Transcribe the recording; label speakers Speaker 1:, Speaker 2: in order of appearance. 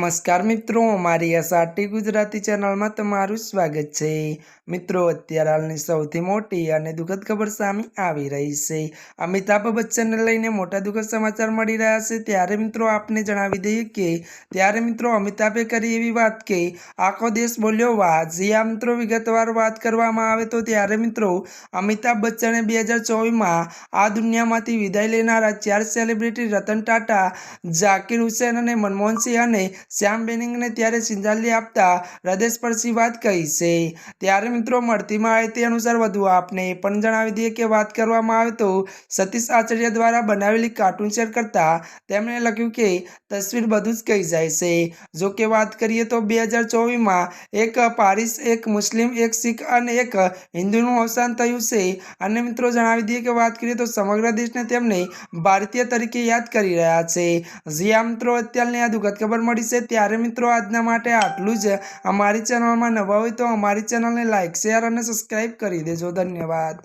Speaker 1: નમસ્કાર મિત્રો, અમારી એસઆરટી ગુજરાતી ચેનલમાં તમારું સ્વાગત છે। મિત્રો, અત્યારે હાલની સૌથી મોટી અને દુઃખદ ખબર સામે આવી રહી છે। અમિતાભ બચ્ચનને લઈને મોટા દુઃખદ સમાચાર મળી રહ્યા છે। ત્યારે મિત્રો આપને જણાવી દઈએ કે મિત્રો અમિતાભે કરી એવી વાત કે આખો દેશ બોલ્યો વાહ। જી આ મિત્રો, વિગતવાર વાત કરવામાં આવે તો ત્યારે મિત્રો અમિતાભ બચ્ચને 2024માં આ દુનિયામાંથી વિદાય લેનારા 4 સેલિબ્રિટી રતન ટાટા, ઝાકિર હુસૈન અને મનમોહન સિંહ અને શ્યામ બેનિંગને ત્યારે શ્રદ્ધાંજલિ આપતા હૃદયસ્પર્શી વાત કહી છે। ત્યારે મિત્રો મળતી માહિતી અનુસાર વધુ આપને એ પણ જણાવી દઈએ કે વાત કરવામાં આવે તો સતીશ આચાર્ય દ્વારા બનાવેલી કાર્ટૂન શેર કરતા તેમણે લખ્યું કે તસવીર બધું જ કહી જાય છે। જો કે વાત કરીએ તો 2024માં એક પારિસ, એક મુસ્લિમ, એક શીખ અને એક હિન્દુનું અવસાન થયું છે। અને મિત્રો જણાવી દઈએ કે વાત કરીએ તો સમગ્ર દેશને તેમને ભારતીય તરીકે યાદ કરી રહ્યા છે। જી આ મિત્રો, અત્યારની આ દુઃખદ ખબર મળી છે। ત્યારે મિત્રો આજના માટે આટલું જ। અમારી ચેનલમાં નવા હોય તો અમારી ચેનલને લાઈક, શેર અને સબસ્ક્રાઈબ કરી દેજો। ધન્યવાદ।